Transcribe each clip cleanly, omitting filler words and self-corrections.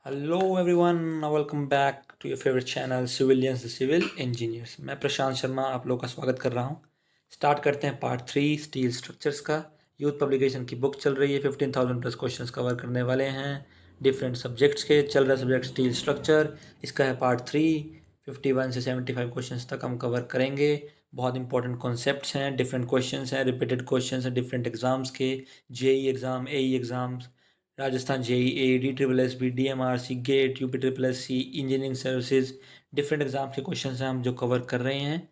Hello everyone, welcome back to your favourite channel civilians the civil engineers. मैं प्रशांत शर्मा आप लोगों का स्वागत कर रहा हूं। स्टार्ट करते हैं पार्ट 3 स्टील स्ट्रक्चर्स का। यूथ पब्लिकेशन की बुक चल रही है, 15,000 प्लस क्वेश्चंस कवर करने वाले हैं डिफरेंट सब्जेक्ट्स के। चल रहा सब्जेक्ट स्टील स्ट्रक्चर, इसका है पार्ट 3। 51 से 75 क्वेश्चंस तक हम कवर करेंगे। बहुत इंपॉर्टेंट कॉन्सेप्ट्स हैं, डिफरेंट क्वेश्चंस हैं, रिपीटेड क्वेश्चंस हैं डिफरेंट एग्जाम्स के, JE exam, AE exams, Rajasthan JE, D triple S B, D M R C, GATE, UP triple S C, engineering services, different exam के question हैं हम जो cover कर रहे हैं।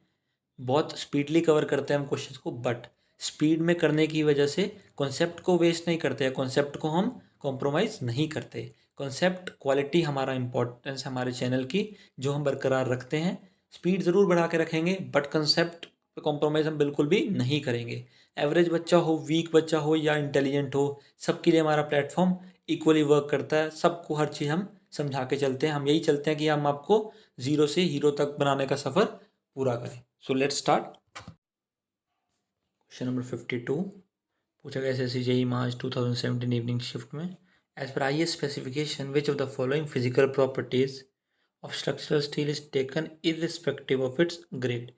बहुत स्पीडली कवर करते हैं हम क्वेश्चन को, बट स्पीड में करने की वजह से कॉन्सेप्ट को वेस्ट नहीं करते हैं, कॉन्सेप्ट को हम कॉम्प्रोमाइज़ नहीं करते। कॉन्सेप्ट क्वालिटी हमारा इंपॉर्टेंस हमारे चैनल की जो हम बरकरार रखते हैं। स्पीड ज़रूर बढ़ा के रखेंगे बट कंसेप्ट पे कॉम्प्रोमाइज़ हम बिल्कुल भी नहीं करेंगे। एवरेज बच्चा हो, वीक बच्चा हो या इंटेलिजेंट हो, सबके लिए हमारा प्लेटफॉर्म इक्वली वर्क करता है। सबको हर चीज़ हम समझा के चलते हैं। हम यही चलते हैं कि हम आपको ज़ीरो से हीरो तक बनाने का सफ़र पूरा करें। So let's start. Question number 52 पूछा गया SSC JE March 2017 evening shift में। As per I S specification which of the following physical properties of structural steel is taken irrespective of its grade.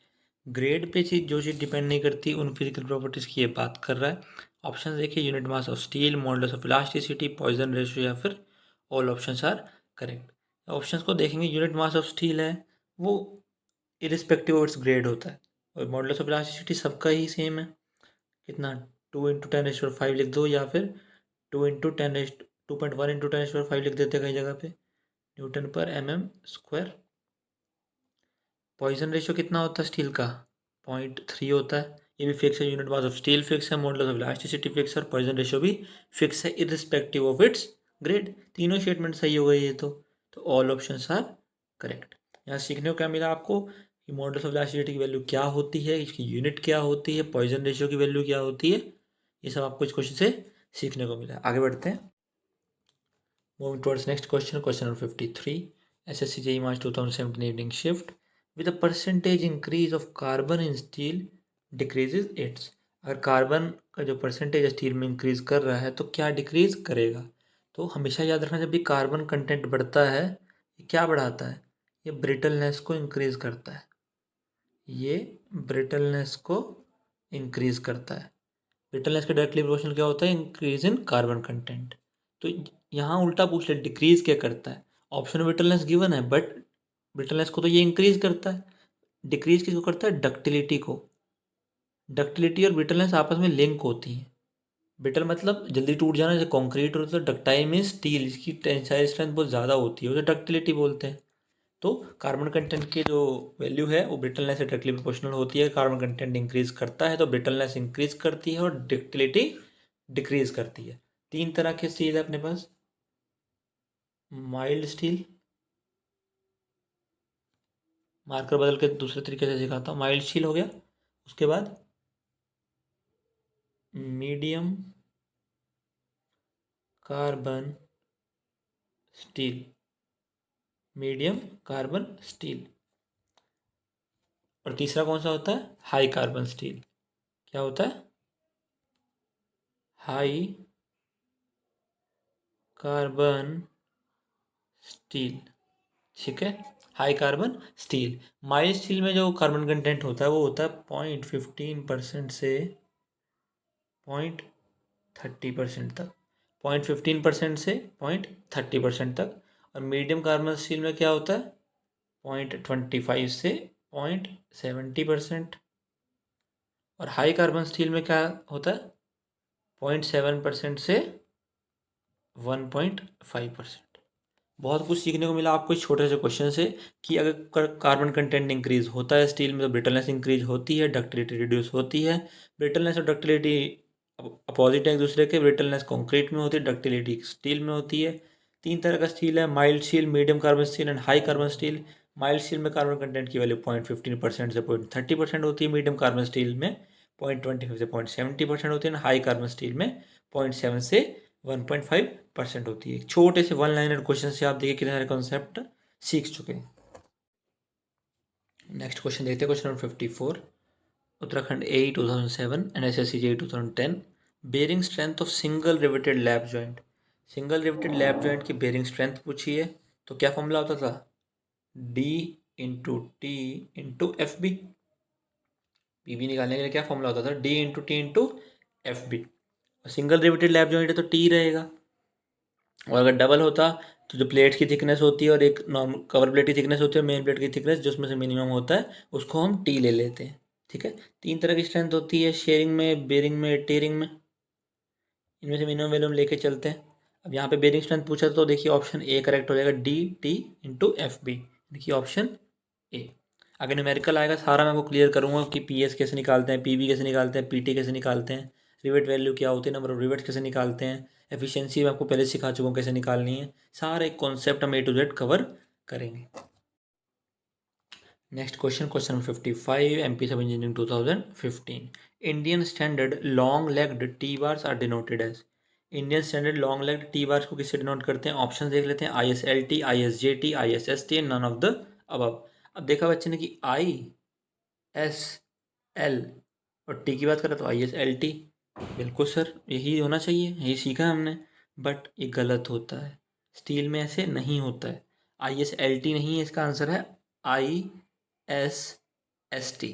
Grade पे चीज जो चीज़ depend नहीं करती उन physical properties की ये बात कर रहा है। ऑप्शन देखिए, unit mass of steel, modulus of elasticity, Poisson ratio या फिर all options are correct. Options को देखेंगे, यूनिट मास ऑफ स्टील है वो इरिस्पेक्टिव ऑफ इट्स ग्रेड होता है, और मॉडुलस ऑफ इलास्टिसिटी सबका ही सेम है। कितना, 2 × 10⁵ लिख दो या फिर 2.1 × 10⁵ लिख देते कई जगह पे, न्यूटन पर mm²। पॉइजन रेशियो कितना होता है स्टील का, 0.3 होता है। ये भी फिक्स है, unit mass of steel fix है, मॉडुलस ऑफ इलास्टिसिटी फिक्स है और पॉइजन रेशियो भी फिक्स है इरिस्पेक्टिव ऑफ इट्स ग्रेड। तीनों स्टेटमेंट सही हो गई ये तो ऑल ऑप्शंस आर करेक्ट। यहाँ सीखने को क्या मिला आपको कि मॉडुलस ऑफ इलास्टिसिटी की वैल्यू क्या होती है, इसकी यूनिट क्या होती है, पॉइजन रेशियो की वैल्यू क्या होती है, ये सब आपको इस क्वेश्चन से सीखने को मिला। आगे बढ़ते हैं। Moving towards next question, question number 53। SSC JEE March 2017 evening shift with a percentage increase of carbon in steel decreases its। अगर कार्बन का जो परसेंटेज स्टील में इंक्रीज कर रहा है तो क्या डिक्रीज करेगा। तो हमेशा याद रखना, जब भी कार्बन कंटेंट बढ़ता है ये क्या बढ़ाता है, ये ब्रिटलनेस को इंक्रीज करता है। ये ब्रिटलनेस को इंक्रीज करता है। ब्रिटलनेस का डायरेक्टली प्रोपोर्शनल क्या होता है, इंक्रीज इन कार्बन कंटेंट। तो यहाँ उल्टा पूछ ले, डिक्रीज क्या करता है। ऑप्शन में ब्रिटलनेस गिवन है बट ब्रिटलनेस को तो ये इंक्रीज करता है, डिक्रीज किसको करता है, डक्टिलिटी को। डक्टिलिटी और ब्रिटलनेस आपस में लिंक होती हैं। ब्रिटल मतलब जल्दी टूट जाना, जैसे कंक्रीट होता है। डक्टाइल में स्टील, इसकी टेंसाइल स्ट्रेंथ बहुत ज़्यादा होती है, उसे डक्टिलिटी बोलते हैं। तो कार्बन कंटेंट की जो वैल्यू है वो ब्रिटलनेस से डायरेक्टली प्रोपोर्शनल होती है। कार्बन कंटेंट इंक्रीज करता है तो ब्रिटलनेस इंक्रीज करती है और डक्टिलिटी डिक्रीज करती है। तीन तरह के स्टील है अपने पास, माइल्ड स्टील, मार्कर बदल के दूसरे तरीके से सिखाता हूँ। माइल्ड स्टील हो गया, उसके बाद medium carbon steel, medium carbon steel, और तीसरा कौन सा होता है, हाई कार्बन स्टील। क्या होता है, हाई कार्बन स्टील। ठीक है, high carbon steel. Mild steel में जो कार्बन कंटेंट होता है वो होता है 0.15% से 0.30% तक, 0.15% से 0.30% तक। और मीडियम कार्बन स्टील में क्या होता है, 0.25 से 0.70%। और हाई कार्बन स्टील में क्या होता है, 0.7% से 1.5%। बहुत कुछ सीखने को मिला आपको इस छोटे से क्वेश्चन से कि अगर कार्बन कंटेंट इंक्रीज होता है स्टील में तो ब्रिटलनेस इंक्रीज होती है, डक्टिलिटी रिड्यूस होती है। ब्रिटलनेस और डक्टिलिटी अपोजिट है एक दूसरे के। ब्रिटलनेस कंक्रीट में होती है, डक्टिलिटी स्टील में होती है। तीन तरह का स्टील है, mild steel, medium carbon steel and high carbon steel. Mild steel में कार्बन कंटेंट की वैल्यू 0.15% से 0.30% होती है, मीडियम कार्बन स्टील में 0.25 से 0.70% होती है, हाई कार्बन स्टील में 0.7 से 1.5% होती है। छोटे से वन लाइनर क्वेश्चन से आप देखिए कितने सारे कॉन्सेप्ट सीख चुके हैं। नेक्स्ट क्वेश्चन देखते हैं, question number 54। Uttarakhand A 2007 and SSC J 2010। Bearing strength of single riveted lap joint. Single riveted lap joint की बेरिंग स्ट्रेंथ पूछी है, तो क्या फॉर्मूला होता था, D into T into F B. PB निकालने के लिए क्या फॉर्मूला होता था, D into T into F B. Single riveted lap joint है तो टी रहेगा, और अगर डबल होता तो जो प्लेट की थिकनेस होती है और एक नॉर्मल कवर प्लेट की थिकनेस होती है, मेन प्लेट की थिकनेस जो उसमें से मिनिमम होता है उसको हम टी ले लेते हैं। ठीक है, तीन तरह की स्ट्रेंथ होती है, शेयरिंग में, बेरिंग में, टेयरिंग में। इनमें से मिनिमम वैल्यू हम लेके चलते हैं। अब यहाँ पे बेरिंग स्ट्रेंथ पूछा तो देखिए ऑप्शन ए करेक्ट हो जाएगा, D T into F B. देखिए ऑप्शन ए। अगर न्यूमेरिकल आएगा सारा मैं आपको क्लियर करूँगा कि पी एस कैसे निकालते हैं, पी बी कैसे निकालते हैं, पी टी कैसे निकालते हैं, रिवेट वैल्यू क्या होती है, नंबर ऑफ रिवेट कैसे निकालते हैं, एफिशिएंसी मैं आपको पहले सिखा चुका हूँ कैसे निकालनी है। सारे कॉन्सेप्ट हम ए टू जेड कवर करेंगे। Next question, question number 55, MP sub engineering 2015। Indian standard long legged T bars are denoted as. Indian standard long legged T bars को किससे डिनोट करते हैं, ऑप्शन देख लेते हैं, I S L T, I S J T, I S S T, none of the above. अब देखा बच्चे ने कि आई एस एल और टी की बात करें तो आई एस एल टी। बिल्कुल सर, यही होना चाहिए, यही सीखा है हमने, बट ये गलत होता है। स्टील में ऐसे नहीं होता है। आई एस एल टी नहीं है, इसका आंसर है आई एस एस टी।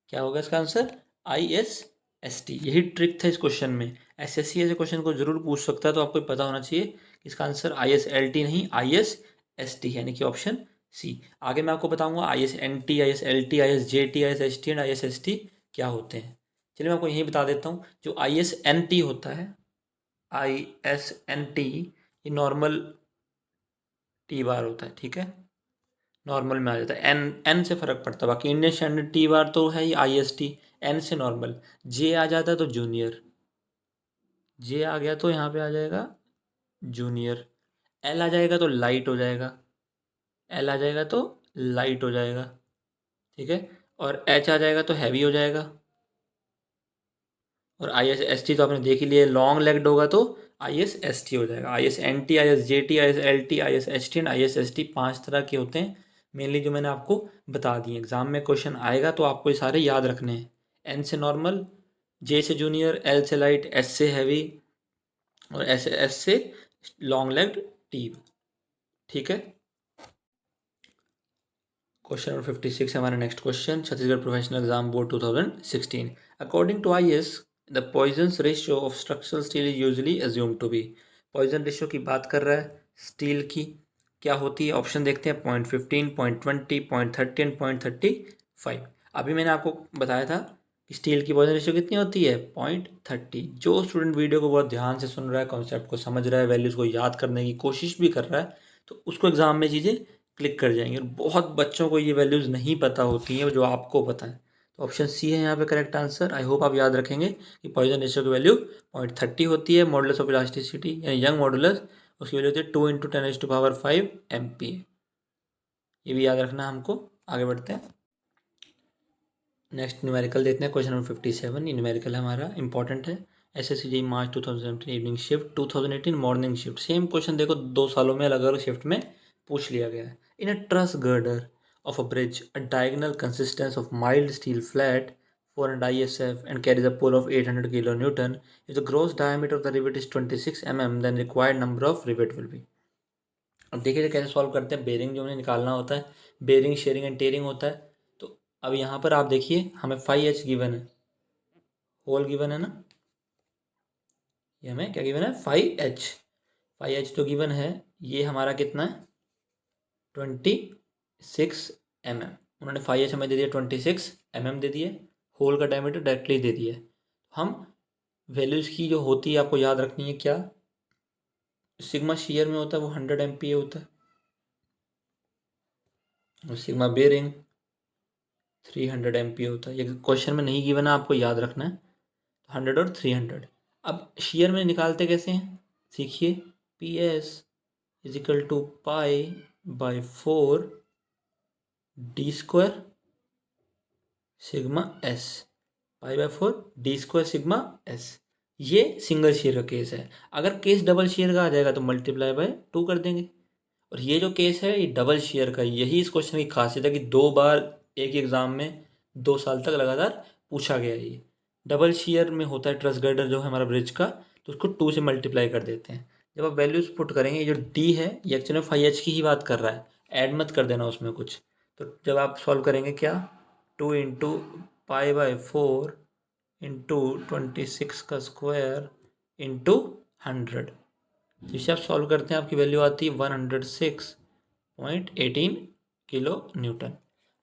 क्या होगा इसका आंसर, आई एस एस टी। यही ट्रिक था इस क्वेश्चन में। एस एस सी ऐसे क्वेश्चन को जरूर पूछ सकता है, तो आपको पता होना चाहिए कि इसका answer I S L T नहीं, आई एस एस टी, यानी कि ऑप्शन सी। आगे मैं आपको बताऊंगा I S N T, I S L T, I S J T, I S S T and I S S T क्या होते हैं। चलिए मैं आपको यही बता देता हूँ, जो आई एस एन टी होता है, आई एस एन टी, ये नॉर्मल टी बार होता है। ठीक है, नॉर्मल में आ जाता है, एन एन से फ़र्क पड़ता है। बाकी इंडियन स्टैंडर्ड टी बार तो है ही आई एस टी, एन से नॉर्मल। जे आ जाता है तो जूनियर, जे आ गया तो यहाँ पे आ जाएगा जूनियर। एल आ जाएगा तो लाइट हो जाएगा, एल आ जाएगा तो लाइट हो जाएगा। ठीक है, और एच आ जाएगा तो हैवी हो जाएगा। और आई एस एस टी तो आपने देख ही लिया, लॉन्ग लेग्ड होगा तो आई एस एस टी हो जाएगा। I S N T, I S J T, I S L T, I S S T and I S S T, पाँच तरह के होते हैं मेनली, जो मैंने आपको बता दिए। एग्जाम में क्वेश्चन आएगा तो आपको ये सारे याद रखने हैं। एन से नॉर्मल, जे से जूनियर, एल से लाइट, एस से हैवी और एस से लॉन्ग लेग्ड टी। ठीक है, क्वेश्चन नंबर 56 हमारा next question, Chhattisgarh professional exam board 2016। According to I S the Poisson ratio of structural steel is usually assume to be. Poisson ratio की बात कर रहा है स्टील की, क्या होती है, ऑप्शन देखते हैं, 0.15, 0.20, 0.30 एंड 0.35। अभी मैंने आपको बताया था कि स्टील की पॉइजन रेशियो कितनी होती है, 0.30। जो स्टूडेंट वीडियो को बहुत ध्यान से सुन रहा है, कॉन्सेप्ट को समझ रहा है, वैल्यूज़ को याद करने की कोशिश भी कर रहा है, तो उसको एग्जाम में चीज़ें क्लिक कर जाएंगे। और बहुत बच्चों को ये वैल्यूज़ नहीं पता होती हैं जो आपको पता है। तो ऑप्शन सी है यहाँ पे करेक्ट आंसर। आई होप आप याद रखेंगे कि पॉइजन रेशियो की वैल्यू 0.30 होती है। मॉडुलस ऑफ इलास्टिसिटी यानी यंग मॉडुलस, उसकी वैल्यू होती है 2 इंटू 10⁵ MP। ये भी याद रखना हमको। आगे बढ़ते हैं, नेक्स्ट न्यूमेरिकल देखते हैं, क्वेश्चन नंबर 57। ये न्यूमेरिकल हमारा इंपॉर्टेंट है। एस एस सी जी मार्च 2017 evening shift, 2018 morning shift. Same question देखो 2 सालों में अलग अलग शिफ्ट में पूछ लिया गया है। In a truss girder of a bridge, a diagonal consists of mild steel flat 400 ISF and carries a pull of 800 kN. If the gross diameter of the rivet is 26 mm, then required number of rivet will be। अब देखिए कैसे solve करते हैं। Bearing जो हमें निकालना होता है, बेरिंग शेयरिंग एंड टेयरिंग होता है। तो अब यहाँ पर आप देखिए हमें 5H गिवन है, होल गिवन है ना, ये हमें क्या गिवन है, 5H। 5H तो गिवन है, ये हमारा कितना है, 26 mm। उन्होंने 5H हमें दे दिया, 26 mm दे दिए, होल का डायमीटर डायरेक्टली दे दिया। हम वैल्यूज़ की जो होती है आपको याद रखनी है, क्या सिग्मा शेयर में होता है वो 100 MPa होता है, और सिग्मा बेरिंग 300 MPa होता है। ये क्वेश्चन में नहीं गिवन है, आपको याद रखना है, 100 और 300। अब शेयर में निकालते कैसे हैं, सीखिए। PS is equal to π/4 d² sigma S, π/4 d² sigma S। ये सिंगल शेयर का केस है। अगर केस डबल शेयर का आ जाएगा तो ×2 कर देंगे। और ये जो केस है ये डबल शेयर का, यही इस क्वेश्चन की खासियत है कि 2 बार एक ही एग्जाम में 2 साल तक लगातार पूछा गया है। ये डबल शेयर में होता है ट्रस गर्डर जो है हमारा ब्रिज का, तो उसको 2 से मल्टीप्लाई कर देते हैं। जब आप वैल्यूज पुट करेंगे, ये जो डी है ये एक्चुअली में 5h की ही बात कर रहा है, ऐड मत कर देना उसमें कुछ। तो जब आप सॉल्व करेंगे क्या, 2 × π/4 इंटू 26 का स्क्वायर इंटू 100, जिसे आप सॉल्व करते हैं आपकी वैल्यू आती है 106.18 किलो न्यूटन।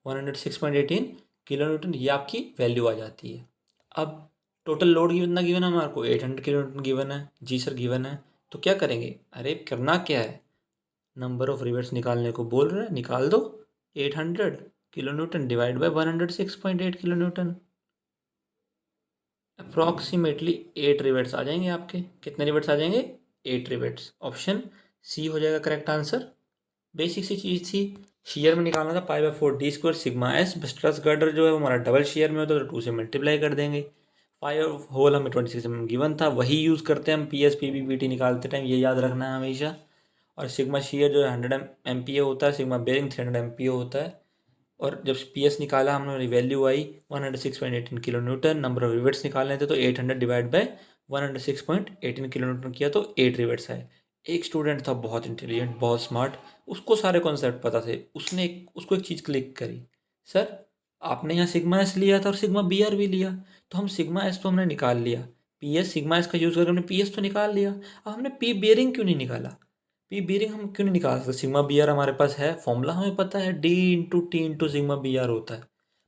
106.18 किलो न्यूटन ये आपकी वैल्यू आ जाती है। अब टोटल लोड कितना गिवन है हमारे को, 800 किलो न्यूटन गिवन है। जी सर गिवन है, तो क्या करेंगे, अरे करना क्या है, नंबर ऑफ रिवर्स निकालने को बोल रहे हैं, निकाल दो। 800 kilo newton divide by 106.8 kilo newton, approximately 8 rivets आ जाएंगे आपके। कितने रिवर्स आ जाएंगे, 8 रिवर्स। ऑप्शन सी हो जाएगा करेक्ट आंसर। बेसिक सी चीज़ थी, शेयर में निकालना था π/4 d² सिग्मा एस। बस ट्रस गर्डर जो है वो हमारा डबल शेयर में होता है, तो 2 से मल्टीप्लाई कर देंगे। फाइव होल हमें 26 mm गिवन था, वही यूज़ करते हैं हम PS PB PT निकालते टाइम, ये याद रखना है हमेशा। और सिग्मा शेयर जो है 100 MPa होता है, सिग्मा बेरिंग 300 MPa होता है। और जब PS निकाला हमने, value I 106.18 kilo Newton. Number of reverts निकालने थे, तो 800 डिवाइड बाय 106.18 किलो न्यूटन किया तो 8 रिवर्ट्स आए। एक स्टूडेंट था बहुत इंटेलिजेंट, बहुत स्मार्ट, उसको सारे कॉन्सेप्ट पता थे। उसको एक चीज़ क्लिक करी, सर आपने यहाँ सिग्मा एस लिया था और सिग्मा बी आर भी लिया, तो हम सिग्मा एस तो हमने निकाल लिया, PS सिग्मा एस का यूज़ करके हमने PS तो निकाल लिया, अब हमने पी बेरिंग क्यों नहीं निकाला। पी बेरिंग हम क्यों नहीं निकाल सकते, सिग्मा बी आर हमारे पास है, फॉर्मूला हमें पता है, D × T × sigma B R होता है,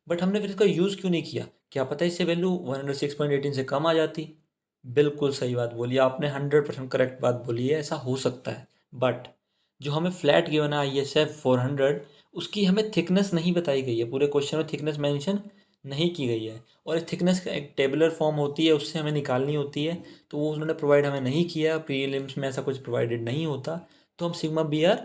बट हमने फिर इसका यूज़ क्यों नहीं किया। क्या पता इससे वैल्यू 106.18 से कम आ जाती। बिल्कुल सही बात बोली आपने, 100% करेक्ट बात बोली है, ऐसा हो सकता है। बट जो हमें फ्लैट गिवन है ISF 400, उसकी हमें थिकनेस नहीं बताई गई है, पूरे क्वेश्चन में थिकनेस मेंशन नहीं की गई है। और इस थिकनेस का एक टेबुलर फॉर्म होती है, उससे हमें निकालनी होती है, तो वो उन्होंने प्रोवाइड हमें नहीं किया। प्रीलिम्स में ऐसा कुछ प्रोवाइडेड नहीं होता, तो हम सिग्मा बी आर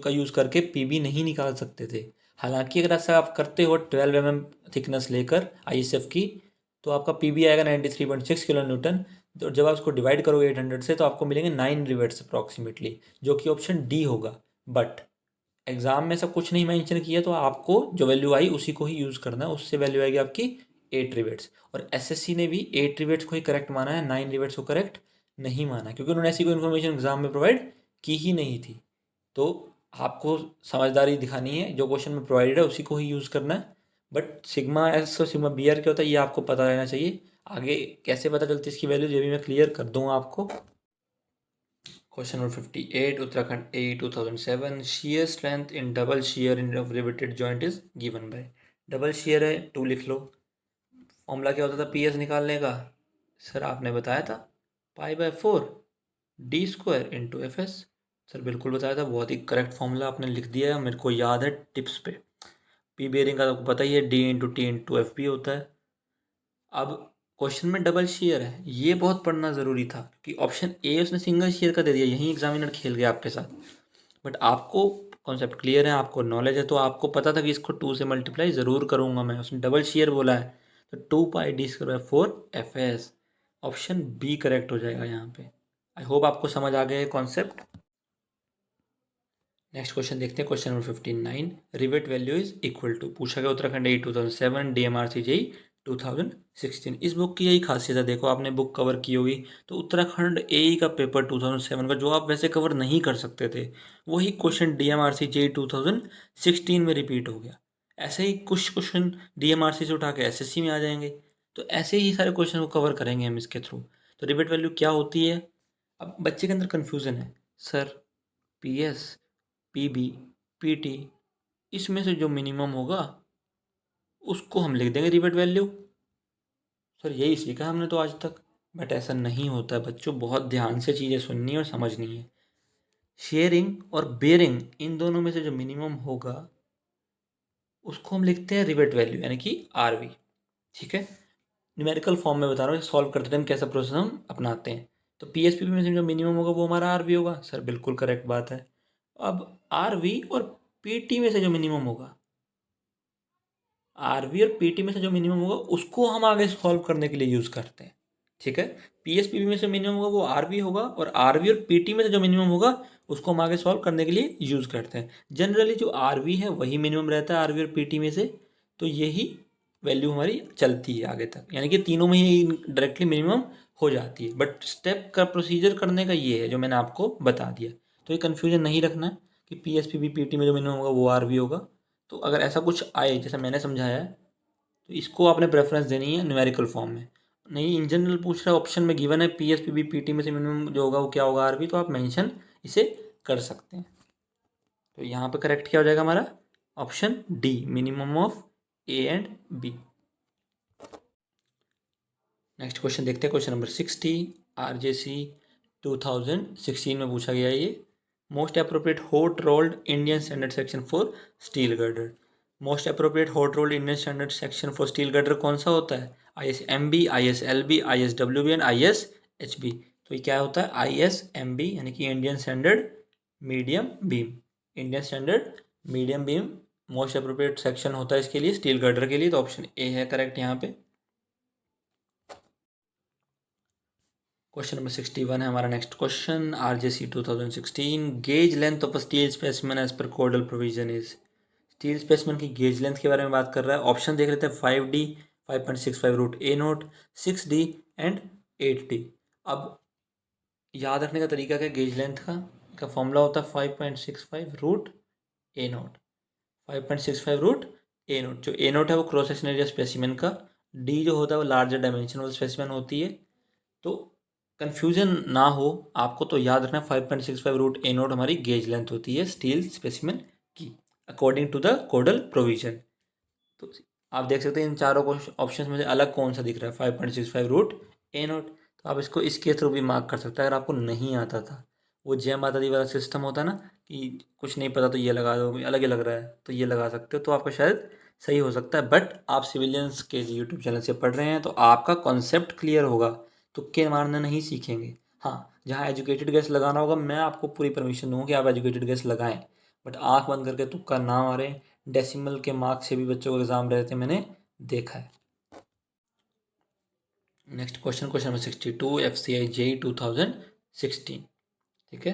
का यूज़ करके PB नहीं निकाल सकते थे। हालांकि अगर ऐसा आप करते हो 12 mm थिकनेस लेकर ISF की, तो आपका PB आएगा 93.6 किलो न्यूटन। तो जब आप उसको डिवाइड करोगे 800 से, तो आपको मिलेंगे 9 रिवर्ट्स अप्रॉक्सीमेटली, जो कि ऑप्शन डी होगा। बट एग्जाम में सब कुछ नहीं मेंशन किया, तो आपको जो वैल्यू आई उसी को ही यूज़ करना है, उससे वैल्यू आएगी आपकी 8 रिवर्ट्स। और SSC ने भी 8 रिवर्ट्स को ही करेक्ट माना है, 9 रिवर्ट्स को करेक्ट नहीं माना, क्योंकि उन्होंने ऐसी कोई इन्फॉर्मेशन एग्जाम में प्रोवाइड की ही नहीं थी। तो आपको समझदारी दिखानी है, जो क्वेश्चन में प्रोवाइडेड है उसी को ही यूज़ करना है। बट सिग्मा एस और सिग्मा बी आर क्या होता है ये आपको पता रहना चाहिए। आगे कैसे पता चलती है इसकी वैल्यू, ये भी मैं क्लियर कर दूंगा आपको। Question number 58, Uttarakhand A 2007, shear strength in double shear in of riveted joint is given by। Double share है 2 लिख लो। फॉर्मूला क्या होता था PS निकालने का, सर आपने बताया था π/4 d² इंटू FS। सर बिल्कुल बताया था, बहुत ही करेक्ट फॉर्मूला आपने लिख दिया है, मेरे को याद है टिप्स पे। पी बेरिंग का तो आपको पता ही है, D × T × FB होता है। अब क्वेश्चन में डबल शेयर है, ये बहुत पढ़ना ज़रूरी था, कि ऑप्शन ए उसने सिंगल शेयर का दे दिया, यहीं एग्जामिनर खेल गया आपके साथ। बट आपको कॉन्सेप्ट क्लियर है, आपको नॉलेज है, तो आपको पता था कि इसको 2 से मल्टीप्लाई ज़रूर करूँगा मैं, उसने डबल शेयर बोला है, तो 2πd² FS option B correct हो जाएगा यहाँ पे। आई होप आपको समझ आ गया है कॉन्सेप्ट। नेक्स्ट क्वेश्चन देखते हैं, question number 59, rivet value is equal to, पूछा गया उत्तराखंड A 2007, DMRC JEE 2016। इस बुक की यही खासियत है, देखो आपने बुक कवर की होगी, तो उत्तराखंड AE का पेपर 2007 का जो आप वैसे कवर नहीं कर सकते थे, वही क्वेश्चन DMRC JEE 2016 में रिपीट हो गया। ऐसे ही कुछ क्वेश्चन DMRC से उठा के SSC में आ जाएंगे, तो ऐसे ही सारे क्वेश्चन को कवर करेंगे हम इसके थ्रू। तो रिवेट वैल्यू क्या होती है, अब बच्चे के अंदर कन्फ्यूज़न है, सर PS PB PT इसमें से जो मिनिमम होगा उसको हम लिख देंगे रिवेट वैल्यू। सर यही सीखा है हमने तो आज तक, बट ऐसा नहीं होता है बच्चों, बहुत ध्यान से चीज़ें सुननी है और समझनी है। शेयरिंग और बेयरिंग इन दोनों में से जो मिनिमम होगा उसको हम लिखते हैं रिवेट वैल्यू, यानी कि RV। ठीक है, न्यूमेरिकल फॉर्म में बता रहा हूँ, सॉल्व करते टाइम कैसा प्रोसेस हम अपनाते हैं। तो PSPB में से जो मिनिमम होगा वो हमारा RV होगा, सर बिल्कुल करेक्ट बात है। अब RV और PT में से जो मिनिमम होगा, RV और PT में से जो मिनिमम होगा उसको हम आगे सॉल्व करने के लिए यूज़ करते हैं। ठीक है, PSPB में से मिनिमम होगा वो RV होगा, और RV और PT में से जो मिनिमम होगा उसको हम आगे सॉल्व करने के लिए यूज़ करते हैं। जनरली जो RV है वही मिनिमम रहता है RV और PT में से, तो यही वैल्यू हमारी चलती है आगे तक, यानी कि तीनों में ही डायरेक्टली मिनिमम हो जाती है। बट स्टेप का प्रोसीजर करने का ये है जो मैंने आपको बता दिया। तो ये कन्फ्यूजन नहीं रखना है कि P S P B P T में जो मिनिमम होगा वो आर भी होगा। तो अगर ऐसा कुछ आए जैसा मैंने समझाया है तो इसको आपने प्रेफरेंस देनी है न्यूमेरिकल फॉर्म में। नहीं इन जनरल पूछ रहा है, ऑप्शन में गिवन है P S P B P T में से मिनिमम जो होगा वो क्या होगा, आर भी, तो आप मेंशन इसे कर सकते हैं। तो यहाँ पे करेक्ट क्या हो जाएगा हमारा, option D, minimum of A and B. Next question देखते हैं, क्वेश्चन नंबर 60, आरजेसी 2016 में पूछा गया है ये। Most appropriate hot rolled Indian standard section for steel girder. Most appropriate hot rolled Indian standard section for steel girder कौन सा होता है, I S M B, I S L B, I S W B and I S H B. तो ये क्या होता है, I S M B यानी कि Indian standard medium beam. Indian standard medium beam most appropriate section होता है इसके लिए, स्टील गर्डर के लिए। तो ऑप्शन ए है करेक्ट यहाँ पे। क्वेश्चन नंबर 61 है हमारा next question, RJC 2016, gauge length of a steel specimen as per codal provision is. Steel specimen की गेज लेंथ के बारे में बात कर रहा है। ऑप्शन देख लेते हैं, 5D, 5.65 root A note, 6D and 8D। अब याद रखने का तरीका क्या, गेज लेंथ का फॉर्मूला होता है 5.65 root A note. 5.65 root A note, जो ए नोट है वो क्रॉस सेक्शन एरिया स्पेसिमेन का, डी जो होता है वो लार्जर डायमेंशनल स्पेसिमेन होती है। तो कन्फ्यूजन ना हो आपको तो याद रखना 5.65 रूट ए नोट हमारी गेज लेंथ होती है स्टील स्पेसिमेन की, according to the codal provision. तो आप देख सकते हैं इन चारों ऑप्शन में से अलग कौन सा दिख रहा है, 5.65 रूट ए नोट। तो आप इसको इसके थ्रू भी मार्क कर सकते हैं अगर आपको नहीं आता था। वो जय माता दी वाला सिस्टम होता है ना कि कुछ नहीं पता तो ये लगा दो, अलग ही लग रहा है तो ये लगा सकते हो, तो आपका शायद सही हो सकता है। बट आप सिविलियंस के यूट्यूब चैनल से पढ़ रहे हैं तो आपका कॉन्सेप्ट क्लियर होगा, तुक्के मारना नहीं सीखेंगे। हाँ, जहाँ एजुकेटेड गैस लगाना होगा मैं आपको पूरी परमिशन दूंगा कि आप एजुकेटेड गैस लगाएं, बट आंख बंद करके तुक्का ना मारें। डेसिमल के मार्क्स से भी बच्चों को एग्जाम रहते मैंने देखा है। Next question, question number 62, FCI JEE 2016। ठीक है,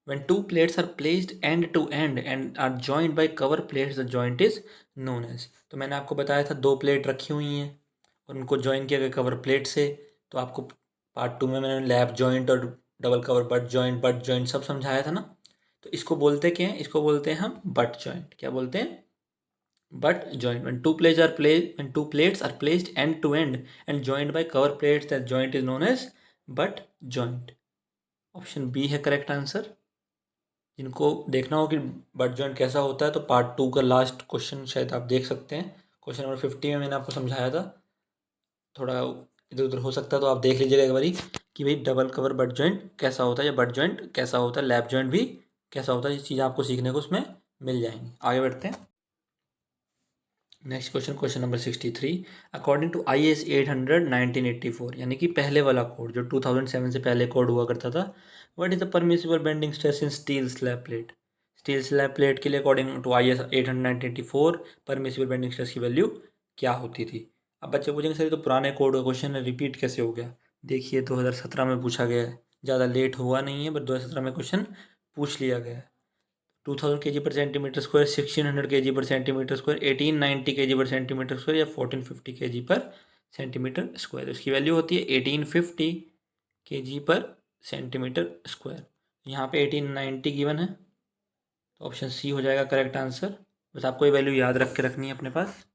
when two plates are placed end to end and are joined by cover plates the joint is known as। तो मैंने आपको बताया था दो प्लेट रखी हुई हैं और उनको ज्वाइन किया गया कवर प्लेट से। तो आपको पार्ट 2 में मैंने लैप जॉइंट और डबल कवर बट जॉइंट सब समझाया था ना। तो इसको बोलते क्या हैं, इसको बोलते हैं हम बट जॉइंट। क्या बोलते हैं, but joint। when two plates are placed end to end and joined by cover plates that joint is known as butt joint। Option B है करेक्ट आंसर। जिनको देखना हो कि बट जॉइंट कैसा होता है तो पार्ट 2 का लास्ट क्वेश्चन शायद आप देख सकते हैं। क्वेश्चन नंबर 50 में मैंने आपको समझाया था, थोड़ा इधर उधर हो सकता है तो आप देख लीजिएगा एक बारी कि भाई डबल कवर बट जॉइंट कैसा होता है या बट जॉइंट कैसा होता है, लैप जॉइंट भी कैसा होता है। ये चीज़ आपको सीखने को उसमें मिल जाएंगी। आगे बढ़ते हैं, next question, question number 63, according to IS 800 1984 यानी कि पहले वाला कोड जो 2007 से पहले कोड हुआ करता था, what is the permissible bending stress in steel slab plate. Steel slab plate के लिए according to IS 800 1984 permissible bending stress की वैल्यू क्या होती थी। अब बच्चे पूछेंगे सर तो पुराने कोड का क्वेश्चन है, रिपीट कैसे हो गया। देखिए 2017 में पूछा गया है, ज़्यादा लेट हुआ नहीं है, बट 2017 में क्वेश्चन पूछ लिया गया है। 2000 kg पर सेंटीमीटर स्क्वायर, 1600 kg पर सेंटीमीटर स्क्वायर, 1890 kg पर सेंटीमीटर स्क्वायर या 1450 kg पर सेंटीमीटर स्क्वायर। इसकी वैल्यू होती है 1850 kg पर सेंटीमीटर स्क्वायर। यहाँ पे 1890 गिवन है तो ऑप्शन सी हो जाएगा करेक्ट आंसर। बस आपको ये वैल्यू याद रख के रखनी है अपने पास।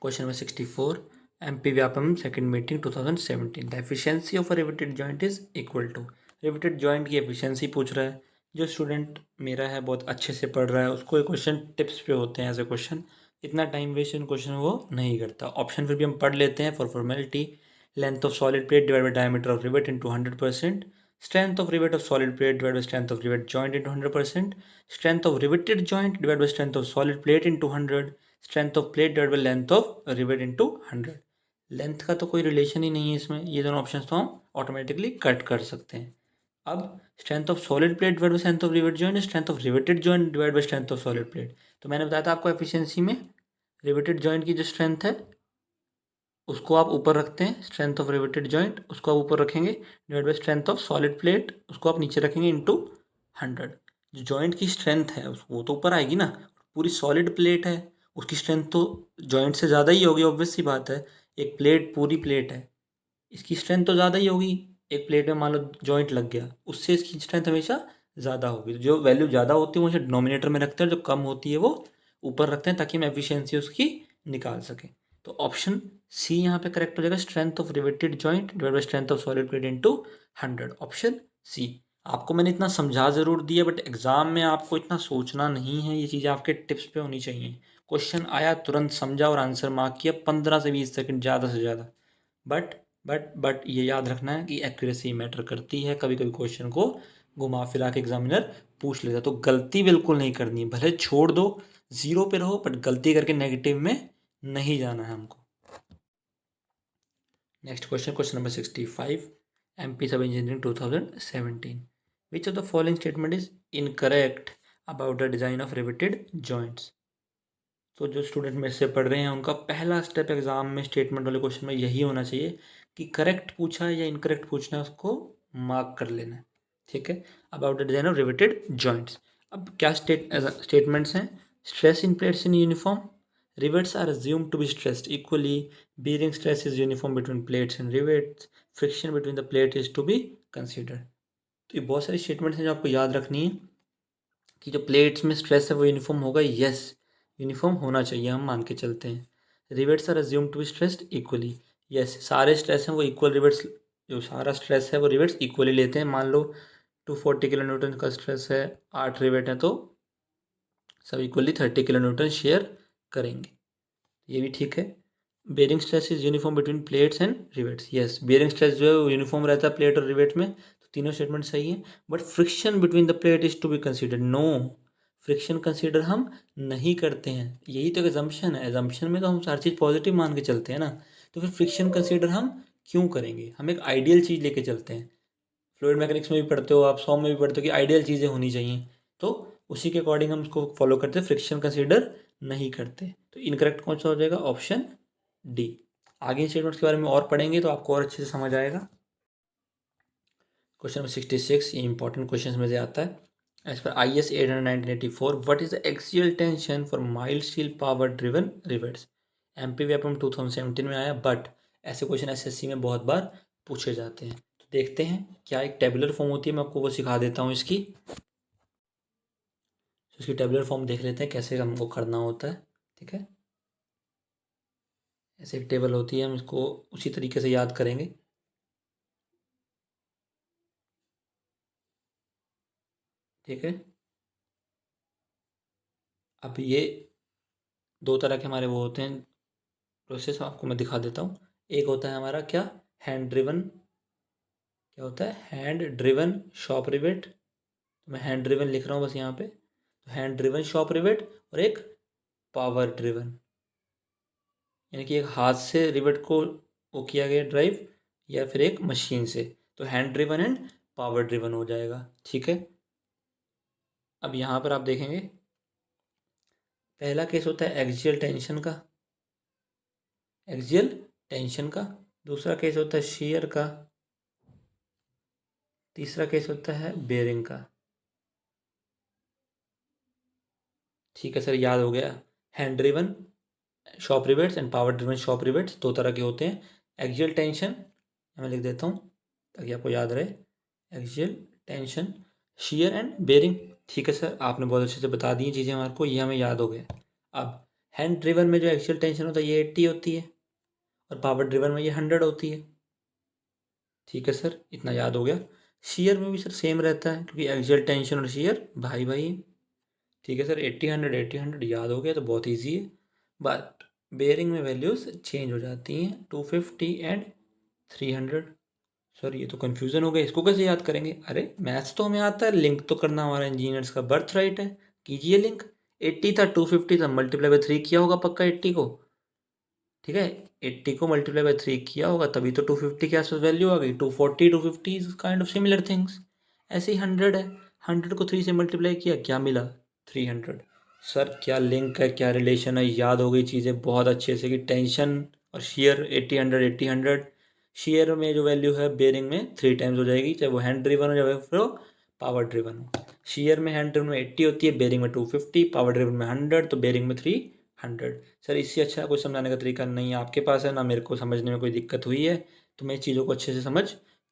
Question number 64, MP Vyapam second meeting 2017, the efficiency of a riveted joint is equal to. Riveted joint की एफिशिएंसी पूछ रहा है। जो स्टूडेंट मेरा है बहुत अच्छे से पढ़ रहा है उसको ये क्वेश्चन टिप्स पे होते हैं, ऐसे क्वेश्चन इतना टाइम वेस्ट इन क्वेश्चन वो नहीं करता। ऑप्शन फिर भी हम पढ़ लेते हैं for formality. Length of solid plate divide by diameter of rivet into 100%, strength of rivet of solid plate divide by strength of rivet joint into 100%, strength of riveted joint divide by strength of solid plate into 100, strength of plate divide by length of rivet into 100। Length का तो कोई relation ही नहीं है इसमें, ये दोनों option तो हम ऑटोमेटिकली कट कर सकते हैं। अब strength of solid plate divide by strength of rivet joint, strength of riveted joint divide by strength of solid plate. तो मैंने बताया था आपको एफिशिएंसी में रिवेटेड जॉइंट की जो स्ट्रेंथ है उसको आप ऊपर रखते हैं, स्ट्रेंथ ऑफ रिवेटेड जॉइंट उसको आप ऊपर रखेंगे, divide by strength of solid plate उसको आप नीचे रखेंगे इंटू 100। जो जॉइंट की स्ट्रेंथ है वो तो ऊपर आएगी ना, पूरी सॉलिड प्लेट है उसकी स्ट्रेंथ तो जॉइंट से ज़्यादा ही होगी, ऑब्वियस सी बात है। एक प्लेट, पूरी प्लेट है, इसकी स्ट्रेंथ तो ज़्यादा ही होगी। एक प्लेट में मान लो जॉइंट लग गया, उससे इसकी स्ट्रेंथ हमेशा ज़्यादा होगी। तो जो वैल्यू ज़्यादा होती है वो डिनोमिनेटर में रखते हैं, जो कम होती है वो ऊपर रखते हैं, ताकि हम एफिशिएंसी उसकी निकाल सकें। तो ऑप्शन सी यहाँ पे करेक्ट हो जाएगा, strength of riveted joint divide by strength of solid plate into 100, option C. आपको मैंने इतना समझा ज़रूर दिया, बट एग्जाम में आपको इतना सोचना नहीं है, ये चीज़ें आपके टिप्स पे होनी चाहिए। क्वेश्चन आया, तुरंत समझा और आंसर मार्क किया, 15 से 20 सेकंड ज़्यादा से ज़्यादा। बट ये याद रखना है कि एक्यूरेसी मैटर करती है। कभी कभी क्वेश्चन को घुमा फिरा के एग्जामिनर पूछ लेता है, तो गलती बिल्कुल नहीं करनी है। भले छोड़ दो, जीरो पे रहो, बट गलती करके नेगेटिव में नहीं जाना है हमको। Next question, question number 65, MP सब engineering 2017। Which of the following statement is incorrect about the design of riveted joints. तो जो स्टूडेंट मेरे से पढ़ रहे हैं, उनका पहला स्टेप एग्जाम में स्टेटमेंट वाले क्वेश्चन में यही होना चाहिए कि करेक्ट पूछा है या इनकरेक्ट पूछना है, उसको मार्क कर लेना है। ठीक है, about the design of riveted joints. अब क्या स्टेटमेंट्स हैं? Stress in plates in uniform, rivets are assumed to be stressed equally, bearing stress is uniform between plates and rivets, friction between the plate is to be considered। तो ये बहुत सारी statements हैं जो आपको याद रखनी है कि जो प्लेट्स में स्ट्रेस है वो यूनिफॉर्म होगा। यस, यूनिफॉर्म होना चाहिए, हम मान के चलते हैं। Rivets are assume to be stressed equally, yes, सारे स्ट्रेस हैं वो इक्वल, रिवेट्स जो सारा स्ट्रेस है वो रिवेट्स इक्वली लेते हैं। मान लो 240 किलो न्यूटन का स्ट्रेस है, 8 रिवेट है, तो सब इक्वली 30 किलो न्यूटन शेयर करेंगे, ये भी ठीक है। Bearing stress is uniform between plates and rivets, yes, bearing stress जो है वो यूनिफॉर्म रहता है प्लेट और रिवेट में, तो तीनों स्टेटमेंट सही है। But friction between the plate is to be considered, no, friction consider हम नहीं करते हैं। यही तो एग्जम्पशन है, एग्जम्पशन में तो हम हर चीज़ पॉजिटिव मान के चलते हैं ना, तो फिर फ्रिक्शन कंसीडर हम क्यों करेंगे? हम एक आइडियल चीज़ लेके चलते हैं। फ्लूइड मैकेनिक्स में भी पढ़ते हो आप, सॉम में भी पढ़ते हो कि आइडियल चीज़ें होनी चाहिए, तो उसी के अकॉर्डिंग हम उसको फॉलो करते हैं, फ्रिक्शन कंसीडर नहीं करते। तो इनकरेक्ट कौन सा हो जाएगा? Option D. आगे स्टेटमेंट्स के बारे में और पढ़ेंगे तो आपको और अच्छे से समझ आएगा। क्वेश्चन नंबर 66, ये इंपॉर्टेंट क्वेश्चन में से आता है। As per IS 800/1984, what is the axial tension for mild steel power driven rivets. MPVAPM 2017 में आया, बट ऐसे क्वेश्चन SSC में बहुत बार पूछे जाते हैं। तो देखते हैं क्या एक टेबुलर फॉर्म होती है, मैं आपको वो सिखा देता हूँ इसकी। इसकी टेबुलर फॉर्म देख लेते हैं कैसे हमको करना होता है। ठीक है, ऐसे एक टेबल होती है, हम इसको उसी तरीके से याद करेंगे। ठीक है, अब ये दो तरह के हमारे वो होते हैं प्रोसेस, आपको मैं दिखा देता हूँ। एक होता है हमारा क्या, हैंड ड्रिवन, क्या होता है, हैंड ड्रिवन शॉप रिवेट। तो मैं हैंड ड्रिवन लिख रहा हूँ बस यहाँ पे, तो हैंड ड्रिवन शॉप रिवेट, और एक पावर ड्रिवन, यानी कि एक हाथ से रिवेट को वो किया गया ड्राइव, या फिर एक मशीन से, तो hand driven and power driven हो जाएगा। ठीक है, अब यहाँ पर आप देखेंगे पहला केस होता है एक्सियल टेंशन का, एक्सियल टेंशन का। दूसरा केस होता है शियर का। तीसरा केस होता है बेरिंग का। ठीक है सर, याद हो गया। Hand driven shop rivets and power driven shop rivets दो तरह के होते हैं। एक्सियल टेंशन मैं लिख देता हूँ ताकि आपको याद रहे, axial tension, shear and bearing. ठीक है सर, आपने बहुत अच्छे से बता दी चीज़ें हमारे को, ये हमें याद हो गया। अब हैंड ड्रिवन में जो एक्सियल टेंशन होता है ये 80 होती है, और पावर ड्रिवन में ये 100 होती है। ठीक है सर, इतना याद हो गया। शियर में भी सर सेम रहता है, क्योंकि एक्सियल टेंशन और शियर भाई भाई है। ठीक है सर, 80 100 याद हो गया तो बहुत ईजी है। बट बेयरिंग में वैल्यूज चेंज हो जाती हैं, 250 एंड 300। सर ये तो कन्फ्यूज़न हो गया, इसको कैसे याद करेंगे? अरे मैथ्स तो हमें आता है, लिंक तो करना हमारा इंजीनियर्स का बर्थ राइट है, कीजिए लिंक। 80 था, 250 था, मल्टीप्लाई बाई 3 किया होगा पक्का 80 को। ठीक है, 80 को मल्टीप्लाई बाई 3 किया होगा, तभी तो 250 के आसपास वैल्यू आ गई। 240 250 is kind of similar things. ऐसे ही 100 है, 100 को 3 से मल्टीप्लाई किया, क्या मिला? 300। सर क्या लिंक है, क्या रिलेशन है, याद हो गई चीज़ें बहुत अच्छे से कि टेंशन और शेयर 80 100 शेयर में जो वैल्यू है बेरिंग में 3 टाइम्स हो जाएगी, चाहे वो हैंड ड्रिवन हो या फिर पावर ड्रिवन हो। शेयर में हैंड ड्रिवन में 80 होती है, बेरिंग में 250, पावर ड्रिवन में 100, तो बेरिंग में 300। 100। सर इससे अच्छा कोई समझाने का तरीका नहीं आपके पास है, ना मेरे को समझने में कोई दिक्कत हुई है, तो मैं चीज़ों को अच्छे से समझ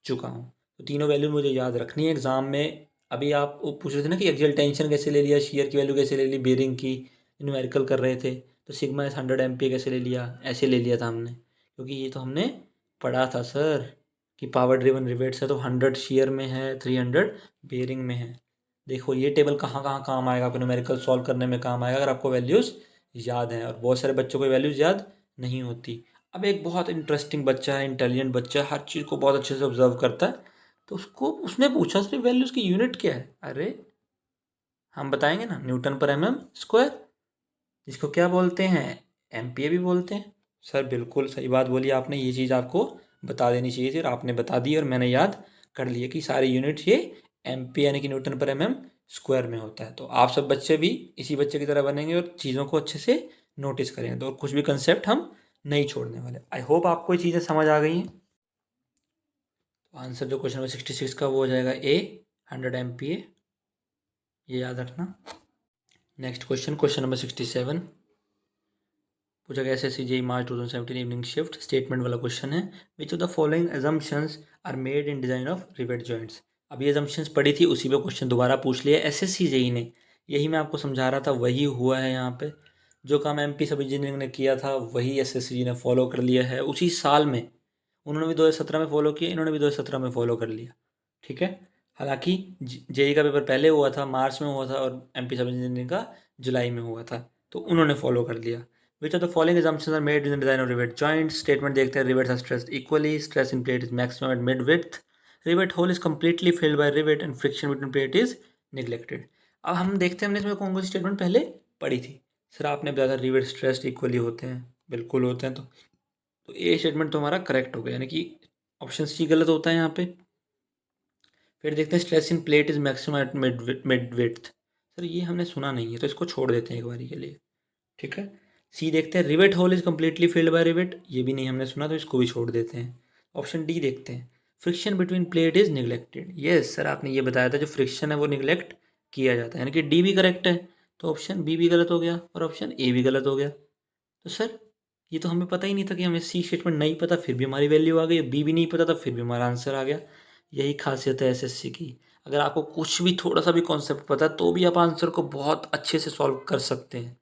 चुका हूँ। तो तीनों वैल्यू मुझे याद रखनी है एग्ज़ाम में। अभी आप वो पूछ रहे थे ना कि एक्सियल टेंशन कैसे ले लिया, शियर की वैल्यू कैसे ले ली, बेरिंग की न्यूमेरिकल कर रहे थे, तो सिग्मा एस 100 MPa कैसे ले लिया, ऐसे ले लिया था हमने, क्योंकि ये तो हमने पढ़ा था सर कि पावर ड्रिवन रिवेट्स है तो 100 शियर में है, 300 बेरिंग में है। देखो ये टेबल कहाँ कहाँ काम आएगा, आपको न्यूमेरिकल सॉल्व करने में काम आएगा अगर आपको वैल्यूज़ याद हैं, और बहुत सारे बच्चों को वैल्यूज़ याद नहीं होती। अब एक बहुत इंटरेस्टिंग बच्चा है, इंटेलिजेंट बच्चा है, हर चीज़ को बहुत अच्छे से ऑब्जर्व करता है, तो उसने पूछा सिर्फ वैल्यूज़ की यूनिट क्या है। अरे हम बताएंगे ना, न्यूटन पर mm², जिसको क्या बोलते हैं, एमपीए भी बोलते हैं। सर बिल्कुल सही बात बोली आपने, ये चीज़ आपको बता देनी चाहिए थी और आपने बता दी और मैंने याद कर लिया कि सारे यूनिट ये एमपी यानी कि न्यूटन पर mm² में होता है। तो आप सब बच्चे भी इसी बच्चे की तरह बनेंगे और चीज़ों को अच्छे से नोटिस करेंगे, तो कुछ भी कंसेप्ट हम नहीं छोड़ने वाले। आई होप आपको ये चीज़ें समझ आ गई हैं। तो आंसर जो क्वेश्चन नंबर 66 का वो हो जाएगा ए, 100 MPa, ये याद रखना। नेक्स्ट क्वेश्चन नंबर 67 पूछा गया SSC JEE March 2017 evening shift, statement वाला क्वेश्चन है। Which of the following assumptions are made in design of rivet joints. अब ये अजम्पशंस पढ़ी थी, उसी पे क्वेश्चन दोबारा पूछ लिया एसएससी जेईई ने, यही मैं आपको समझा रहा था, वही हुआ है यहाँ पे। जो काम एमपी सब इंजीनियरिंग ने किया था वही एसएससी जी ने फॉलो कर लिया है उसी साल में। उन्होंने भी 2017 में फॉलो किया, इन्होंने भी 2017 में फॉलो कर लिया, ठीक है। हालांकि जेईई का पेपर पहले हुआ था, मार्च में हुआ था, और एमपी सब इंजीनियरिंग का जुलाई में हुआ था, तो उन्होंने फॉलो कर लिया। Which of the following assumptions are made in the design of rivet joint? Statement देखते हैं, rivets are stressed equally, stress in plate is maximum at mid width, rivet hole is completely filled by rivet and friction between plate is neglected। अब हम देखते हैं, हमने इसमें कौन कौन सी स्टेटमेंट पहले पढ़ी थी। सर आपने बताया था रिवेट स्ट्रेस्ड इक्वली होते हैं, बिल्कुल होते हैं, तो ए स्टेटमेंट तो हमारा करेक्ट हो गया, यानी कि ऑप्शन सी गलत होता है यहाँ पे। फिर देखते हैं stress in plate is maximum at mid width. Sir ये हमने सुना नहीं है, तो इसको छोड़ देते हैं एक बारी के लिए, ठीक है। सी देखते हैं, rivet hole is completely filled by rivet, ये भी नहीं हमने सुना, तो इसको भी छोड़ देते हैं। ऑप्शन डी देखते हैं, friction between plate is neglected. Yes sir आपने ये बताया था, जो फ्रिक्शन है वो निगलेक्ट किया जाता है, यानी कि डी भी करेक्ट है, तो ऑप्शन बी भी गलत हो गया और ऑप्शन ए भी गलत हो गया। तो सर ये तो हमें पता ही नहीं था कि हमें सी स्टेटमेंट नहीं पता फिर भी हमारी वैल्यू आ गई, बी भी नहीं पता था फिर भी हमारा आंसर आ गया। यही खासियत है एसएससी की, अगर आपको कुछ भी थोड़ा सा भी कॉन्सेप्ट पता है तो भी आप आंसर को बहुत अच्छे से सॉल्व कर सकते हैं,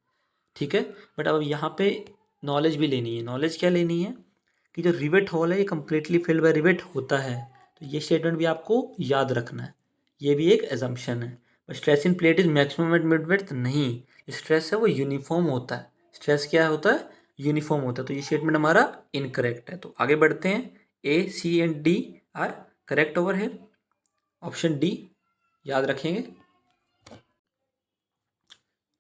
ठीक है। बट अब यहाँ पे नॉलेज भी लेनी है। नॉलेज क्या लेनी है कि जो रिवेट होल है ये कम्प्लीटली फिल्ड बाय रिवेट होता है, तो ये स्टेटमेंट भी आपको याद रखना है, ये भी एक एजम्पशन है। But stress in plate is maximum at mid width नहीं, स्ट्रेस है वो यूनिफॉर्म होता है। स्ट्रेस क्या होता है, यूनिफॉर्म होता है, तो ये स्टेटमेंट हमारा इनकरेक्ट है। तो आगे बढ़ते हैं, A C and D are correct over है, ऑप्शन डी याद रखेंगे।